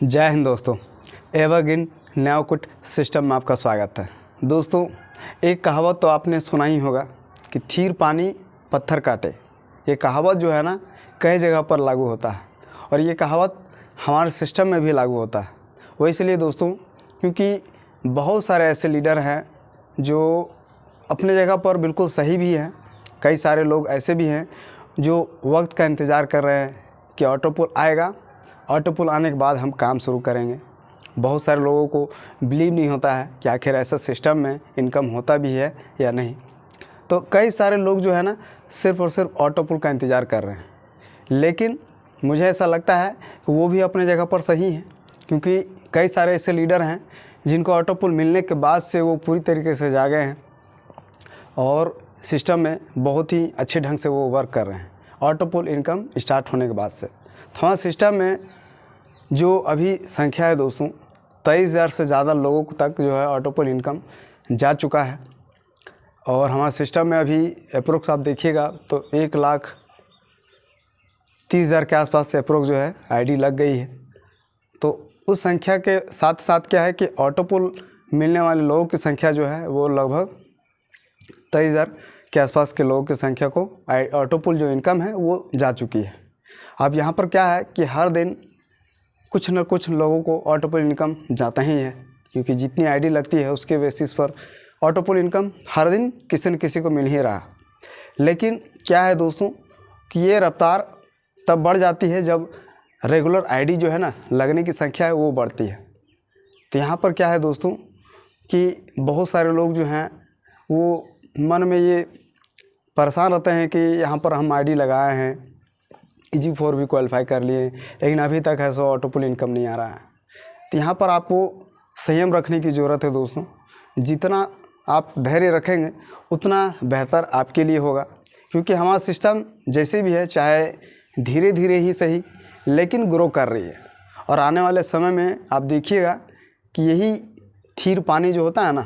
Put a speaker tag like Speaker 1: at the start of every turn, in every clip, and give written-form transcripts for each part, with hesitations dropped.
Speaker 1: जय हिंद दोस्तों, evergreen न्यायकुट system में आपका स्वागत है। दोस्तों, एक कहावत तो आपने सुना ही होगा कि थीर पानी पत्थर काटे। ये कहावत जो है ना कई जगह पर लागू होता है और ये कहावत हमारे सिस्टम में भी लागू होता है। वो इसलिए दोस्तों क्योंकि बहुत सारे ऐसे लीडर हैं जो अपने जगह पर बिल्कुल सही भी हैं। कई सारे लोग ऐसे भी हैं जो वक्त का इंतज़ार कर रहे हैं कि ऑटो पुल आएगा, ऑटो पुल आने के बाद हम काम शुरू करेंगे। बहुत सारे लोगों को बिलीव नहीं होता है कि आखिर ऐसा सिस्टम में इनकम होता भी है या नहीं। तो कई सारे लोग जो है ना सिर्फ़ और सिर्फ ऑटो पुल का इंतज़ार कर रहे हैं। लेकिन मुझे ऐसा लगता है कि वो भी अपने जगह पर सही है, क्योंकि कई सारे ऐसे लीडर हैं जिनको ऑटो पुल मिलने के बाद से वो पूरी तरीके से जागे हैं और सिस्टम में बहुत ही अच्छे ढंग से वो वर्क कर रहे हैं ऑटो पुल इनकम स्टार्ट होने के बाद से। तो हमारे सिस्टम में जो अभी संख्या है दोस्तों, 23,000 से ज़्यादा लोगों तक जो है ऑटो पुल इनकम जा चुका है। और हमारे सिस्टम में अभी अप्रोक्स आप देखिएगा तो 1,30,000 के आसपास से अप्रोक्स जो है आईडी लग गई है। तो उस संख्या के साथ साथ क्या है कि ऑटो पुल मिलने वाले लोगों की संख्या जो है वो लगभग 23,000 के आसपास के लोगों की संख्या को ऑटो पुल जो इनकम है वो जा चुकी है। अब यहाँ पर क्या है कि हर दिन कुछ न कुछ लोगों को ऑटो पुल इनकम जाता ही है, क्योंकि जितनी आईडी लगती है उसके बेसिस पर ऑटो पुल इनकम हर दिन किसी न किसी को मिल ही रहा। लेकिन क्या है दोस्तों कि ये रफ्तार तब बढ़ जाती है जब रेगुलर आईडी जो है ना लगने की संख्या है वो बढ़ती है। तो यहाँ पर क्या है दोस्तों कि बहुत सारे लोग जो हैं वो मन में ये परेशान रहते हैं कि यहाँ पर हम आईडी लगाए हैं, EG4 भी क्वालिफाई कर लिए, लेकिन अभी तक है सो ऑटो पुल इनकम नहीं आ रहा है। तो यहाँ पर आपको संयम रखने की ज़रूरत है दोस्तों। जितना आप धैर्य रखेंगे उतना बेहतर आपके लिए होगा, क्योंकि हमारा सिस्टम जैसे भी है चाहे धीरे धीरे ही सही लेकिन ग्रो कर रही है। और आने वाले समय में आप देखिएगा कि यही थीर पानी जो होता है ना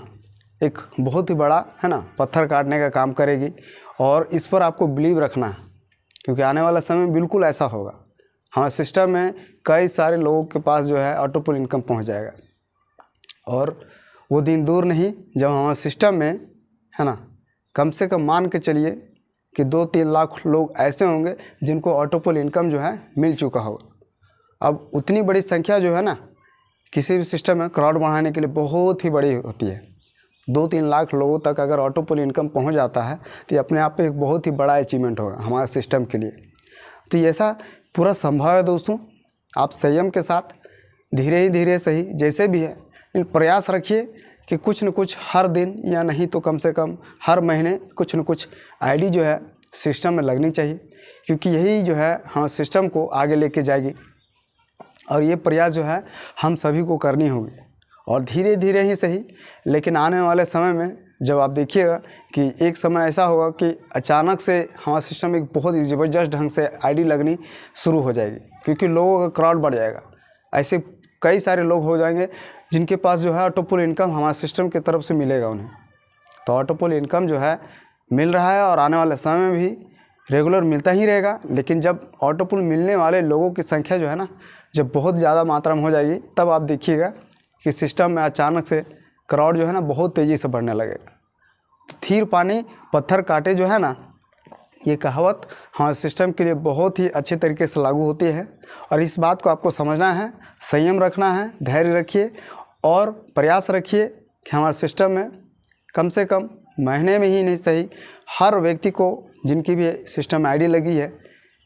Speaker 1: एक बहुत ही बड़ा है ना पत्थर काटने का काम करेगी। और इस पर आपको बिलीव रखना है, क्योंकि आने वाला समय बिल्कुल ऐसा होगा। हमारे सिस्टम में कई सारे लोगों के पास जो है ऑटो पुल इनकम पहुंच जाएगा और वो दिन दूर नहीं जब हमारे सिस्टम में है ना कम से कम मान के चलिए कि 2-3 लाख लोग ऐसे होंगे जिनको ऑटो पुल इनकम जो है मिल चुका होगा। अब उतनी बड़ी संख्या जो है ना किसी भी सिस्टम में क्राउड बढ़ाने के लिए बहुत ही बड़ी होती है। 2-3 लाख लोगों तक अगर ऑटो पुल इनकम पहुंच जाता है तो ये अपने आप में एक बहुत ही बड़ा अचीवमेंट होगा हमारे सिस्टम के लिए। तो ये ऐसा पूरा संभव है दोस्तों। आप संयम के साथ धीरे ही धीरे सही जैसे भी है लेकिन प्रयास रखिए कि कुछ न कुछ हर दिन या नहीं तो कम से कम हर महीने कुछ न कुछ आईडी जो है सिस्टम में लगनी चाहिए, क्योंकि यही जो है हाँ सिस्टम को आगे लेके जाएगी। और ये प्रयास जो है हम सभी को करनी होगी और धीरे धीरे ही सही, लेकिन आने वाले समय में जब आप देखिएगा कि एक समय ऐसा होगा कि अचानक से हमारा सिस्टम एक बहुत ही ज़बरदस्त ढंग से आईडी लगनी शुरू हो जाएगी, क्योंकि लोगों का क्राउड बढ़ जाएगा। ऐसे कई सारे लोग हो जाएंगे जिनके पास जो है ऑटो पुल इनकम हमारे सिस्टम की तरफ से मिलेगा उन्हें। तो ऑटो पुल इनकम जो है मिल रहा है और आने वाले समय में भी रेगुलर मिलता ही रहेगा। लेकिन जब ऑटो पुल मिलने वाले लोगों की संख्या जो है ना जब बहुत ज़्यादा मात्रा में हो जाएगी तब आप देखिएगा कि सिस्टम में अचानक से क्राउड जो है ना बहुत तेज़ी से बढ़ने लगेगा। तो थीर पानी पत्थर काटे जो है ना ये कहावत हमारे सिस्टम के लिए बहुत ही अच्छे तरीके से लागू होती है। और इस बात को आपको समझना है, संयम रखना है, धैर्य रखिए और प्रयास रखिए कि हमारे सिस्टम में कम से कम महीने में ही नहीं सही हर व्यक्ति को जिनकी भी सिस्टम में आईडी लगी है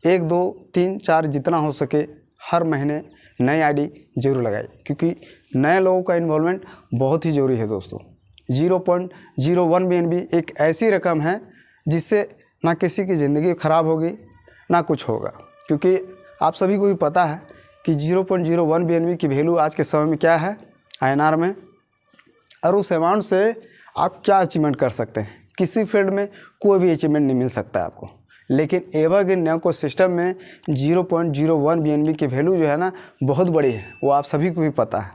Speaker 1: 1, 2, 3, 4 जितना हो सके हर महीने नई आईडी जरूर लगाइए, क्योंकि नए लोगों का इन्वॉल्वमेंट बहुत ही ज़रूरी है दोस्तों। 0.01 BNB एक ऐसी रकम है जिससे ना किसी की ज़िंदगी ख़राब होगी ना कुछ होगा, क्योंकि आप सभी को भी पता है कि 0.01 BNB की वैल्यू आज के समय में क्या है INR में। और उस अमाउंट से आप क्या अचीवमेंट कर सकते हैं, किसी फील्ड में कोई भी अचीवमेंट नहीं मिल सकता है आपको। लेकिन एवरग्रीन न्यायकुट सिस्टम में 0.01 BNB की वैल्यू जो है ना बहुत बड़ी है, वो आप सभी को भी पता है।